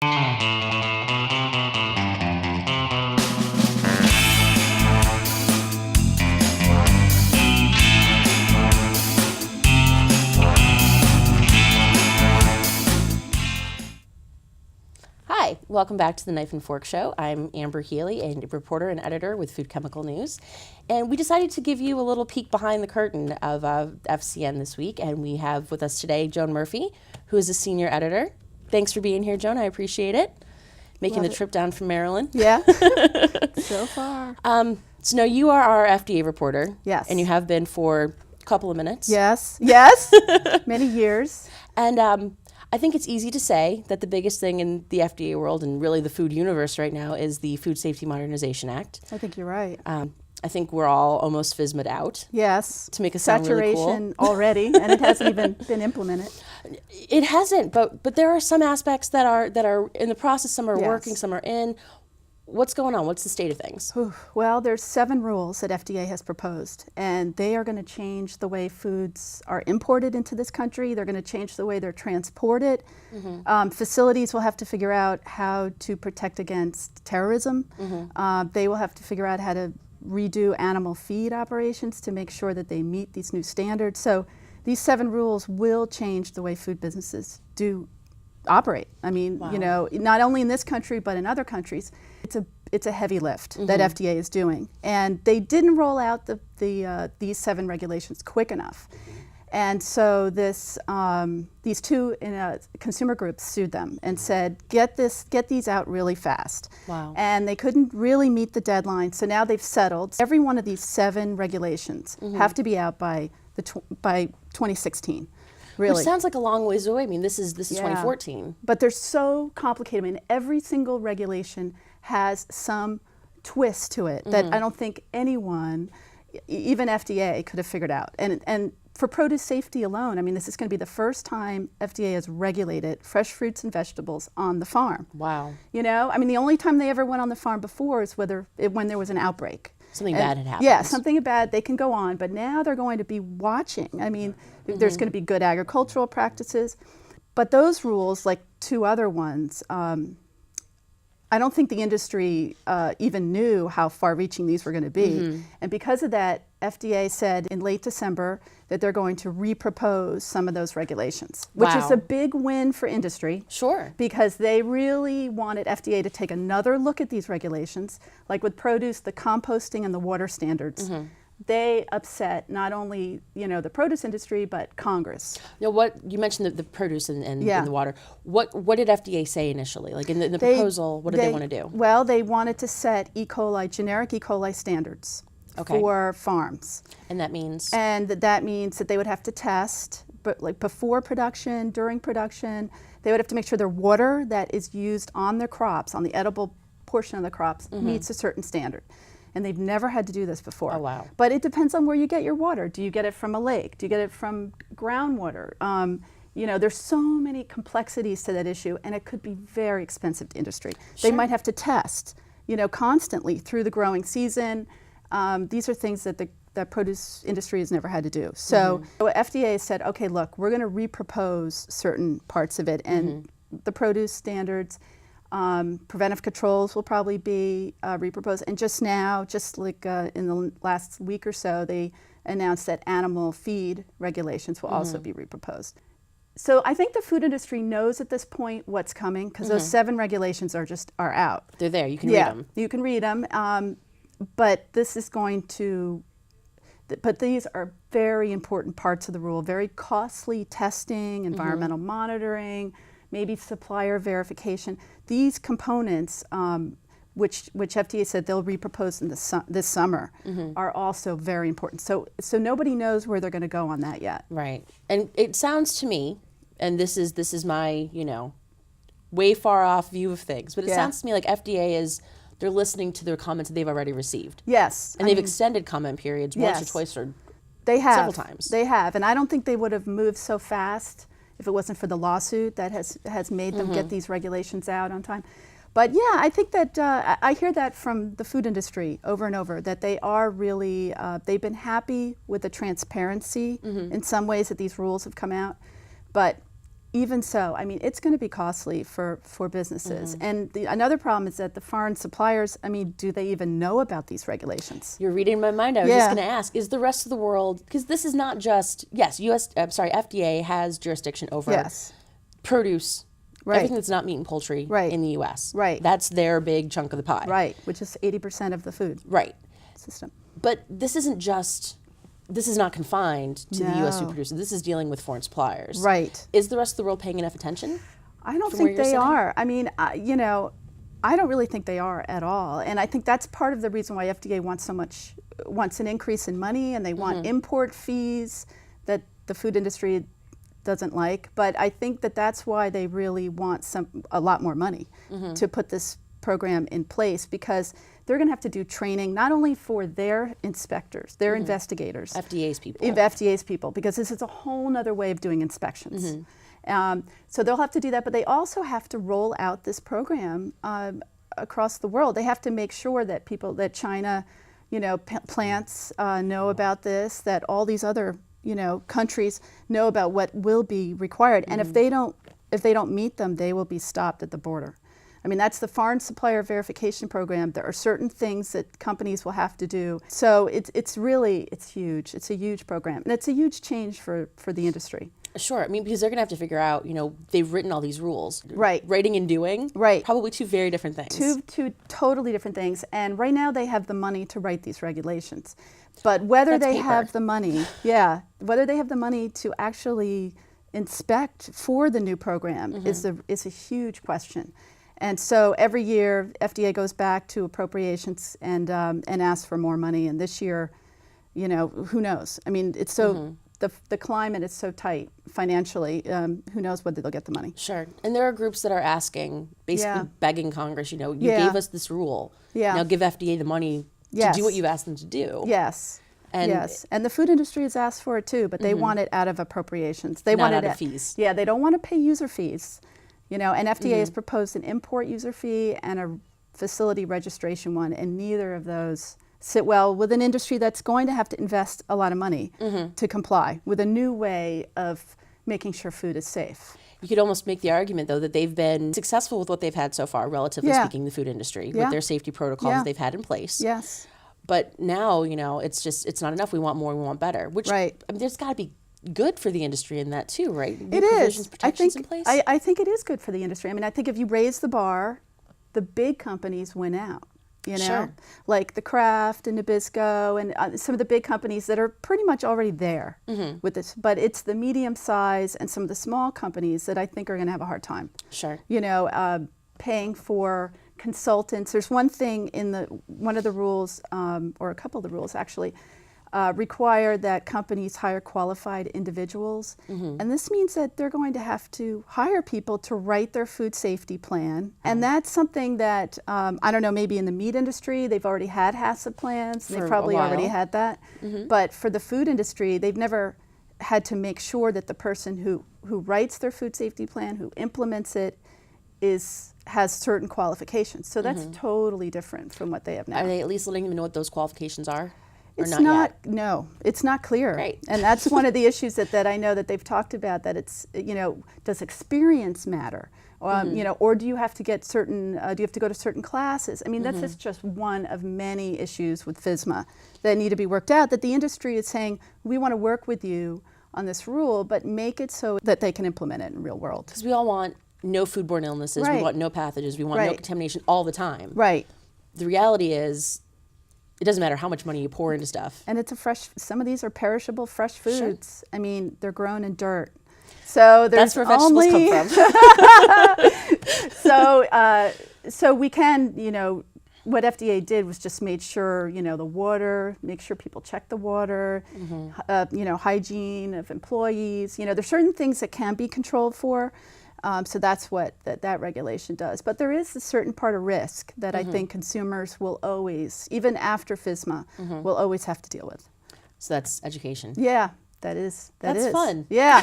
Hi, welcome back to the Knife and Fork Show. I'm Amber Healy, a reporter and editor with Food Chemical News. And we decided to give you a little peek behind the curtain of FCN this week. And we have with us today Joan Murphy, who is a senior editor. Thanks for being here, Joan. I appreciate it. Making the trip down from Maryland. Yeah, so far. So, no, you are our FDA reporter. Yes. And you have been for a couple of minutes. Yes, many years. And I think it's easy to say that the biggest thing in the FDA world and really the food universe right now is the Food Safety Modernization Act. I think you're right. I think we're all almost FSMA'd out. Yes. To make it sound really cool. Saturation already, and it hasn't even been implemented. It hasn't, but there are some aspects that are in the process. Some are Yes. working, some are in. What's going on? What's the state of things? Well, there's 7 rules that FDA has proposed, and they are going to change the way foods are imported into this country. They're going to change the way they're transported. Facilities will have to figure out how to protect against terrorism. They will have to figure out how to redo animal feed operations to make sure that they meet these new standards. So these 7 rules will change the way food businesses do operate. I mean, Wow. you know, not only in this country, but in other countries. It's a heavy lift that FDA is doing. And they didn't roll out these 7 regulations quick enough. And so these 2 consumer groups sued them and said, get these out really fast. Wow. And they couldn't really meet the deadline, so now they've settled. Every one of these 7 regulations have to be out by 2016. Really. Which sounds like a long ways away. I mean, this is Yeah. 2014. But they're so complicated. I mean, every single regulation has some twist to it that I don't think anyone, even FDA, could have figured out. And for produce safety alone, I mean, this is going to be the first time FDA has regulated fresh fruits and vegetables on the farm. Wow. You know, I mean, the only time they ever went on the farm before is when there was an outbreak. Something bad had happened. Yeah, something bad, they can go on, but now they're going to be watching. I mean, there's going to be good agricultural practices, but those rules, like 2 other ones, I don't think the industry even knew how far-reaching these were going to be. And because of that, FDA said in late December that they're going to repropose some of those regulations, which is Wow. a big win for industry. Sure. Because they really wanted FDA to take another look at these regulations, like with produce, the composting and the water standards. They upset not only the produce industry but Congress. Now, what you mentioned the produce and Yeah. the water. What did FDA say initially? Like in the proposal, what did they want to do? Well, they wanted to set generic E. coli standards for farms. And that means? And that means that they would have to test, but like before production, during production, they would have to make sure their water that is used on their crops, on the edible portion of the crops, meets a certain standard. And they've never had to do this before. Oh, wow. But it depends on where you get your water. Do you get it from a lake? Do you get it from groundwater? There's so many complexities to that issue, and it could be very expensive to industry. Sure. They might have to test, constantly through the growing season. These are things that the produce industry has never had to do. So FDA said, okay, look, we're going to repropose certain parts of it, and the produce standards, preventive controls will probably be reproposed. And just now, just like in the last week or so, they announced that animal feed regulations will also be reproposed. So I think the food industry knows at this point what's coming, because those 7 regulations are out. They're there. You can read them. You can read them. But this is going to, but these are very important parts of the rule, very costly testing, environmental monitoring, maybe supplier verification. These components, which FDA said they'll repropose in this summer, are also very important. So nobody knows where they're going to go on that yet. Right. And it sounds to me, and this is my, way far off view of things, but it sounds to me like FDA they're listening to their comments that they've already received. Yes. And they've extended comment periods once or twice or several times. They have. And I don't think they would have moved so fast if it wasn't for the lawsuit that has made them get these regulations out on time. But yeah, I think that I hear that from the food industry over and over, that they are really, they've been happy with the transparency in some ways that these rules have come out. But even so, I mean, it's going to be costly for businesses. And another problem is that the foreign suppliers, I mean, do they even know about these regulations? You're reading my mind. I was just going to ask, is the rest of the world, because this is not just, yes, FDA has jurisdiction over produce, everything that's not meat and poultry in the U.S. That's their big chunk of the pie. Which is 80% of the food system. But this isn't just, this is not confined to the U.S. food producers. This is dealing with foreign suppliers. Is the rest of the world paying enough attention? I don't think they are. I mean, you know, I don't really think they are at all. And I think that's part of the reason why FDA wants an increase in money, and they want import fees that the food industry doesn't like. But I think that that's why they really want a lot more money to put this program in place, because they're going to have to do training not only for their inspectors, their investigators, FDA's people, because this is a whole nother way of doing inspections. So they'll have to do that, but they also have to roll out this program across the world. They have to make sure that that China, you know, plants know about this, that all these other, you know, countries know about what will be required. And if they don't meet them, they will be stopped at the border. I mean, that's the Foreign Supplier Verification Program. There are certain things that companies will have to do. So it's huge. It's a huge program. And it's a huge change for the industry. Sure. I mean, because they're going to have to figure out, you know, they've written all these rules. Writing and doing. Probably two very different things. Two totally different things. And right now they have the money to write these regulations. But whether they have the money, whether they have the money to actually inspect for the new program is a huge question. And so every year, FDA goes back to appropriations and asks for more money. And this year, you know, who knows? I mean, it's so the climate is so tight financially. Who knows whether they'll get the money? Sure. And there are groups that are asking, basically begging Congress. You know, you gave us this rule. Now give FDA the money to do what you've asked them to do. And the food industry has asked for it too, but they want it out of appropriations. They want it out of fees. Yeah, they don't want to pay user fees. You know, and FDA has proposed an import user fee and a facility registration one, and neither of those sit well with an industry that's going to have to invest a lot of money to comply with a new way of making sure food is safe. You could almost make the argument, though, that they've been successful with what they've had so far, relatively speaking, the food industry, with their safety protocols they've had in place. But now, you know, it's not enough. We want more, we want better. Which, I mean, there's got to be good for the industry in that too, right? It is. Protections in place? I think it is good for the industry. I mean, I think if you raise the bar, the big companies win out. You know, like the Kraft and Nabisco and some of the big companies that are pretty much already there with this. But it's the medium size and some of the small companies that I think are going to have a hard time. You know, paying for consultants. There's one thing in one of the rules, or a couple of the rules actually, require that companies hire qualified individuals. And this means that they're going to have to hire people to write their food safety plan. And that's something that, I don't know, maybe in the meat industry, they've already had HACCP plans. They probably already had that. But for the food industry, they've never had to make sure that the person who writes their food safety plan, who implements it, has certain qualifications. So that's totally different from what they have now. Are they at least letting them know what those qualifications are? It's not no, it's not clear. And that's one of the issues that I know that they've talked about, that it's, you know, does experience matter? You know, or do you have to get certain, do you have to go to certain classes? I mean, that's just one of many issues with FSMA that need to be worked out, that the industry is saying, we want to work with you on this rule, but make it so that they can implement it in real world. Because we all want no foodborne illnesses, we want no pathogens, we want no contamination all the time. The reality is, it doesn't matter how much money you pour into stuff. And it's some of these are perishable fresh foods. I mean, they're grown in dirt. So there's that's where vegetables come from. So we can, you know, what FDA did was just made sure, you know, the water, make sure people check the water, you know, hygiene of employees. You know, there's certain things that can be controlled for. So that's what that regulation does. But there is a certain part of risk that I think consumers will always, even after FSMA, will always have to deal with. So that's education. Yeah, that's fun. Yeah.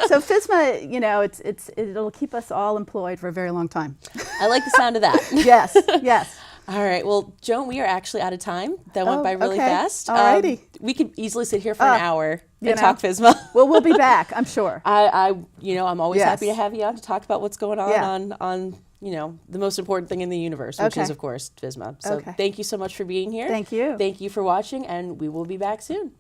So FSMA, you know, it'll keep us all employed for a very long time. I like the sound of that. Yes. All right. Well, Joan, we are actually out of time. That went by really fast. All righty. we could easily sit here for an hour you and know. talk FSMA. Well, we'll be back, I'm sure. I'm always Yes. happy to have you on to talk about what's going on Yeah. on the most important thing in the universe, which is, of course, FSMA. So thank you so much for being here. Thank you. Thank you for watching, and we will be back soon.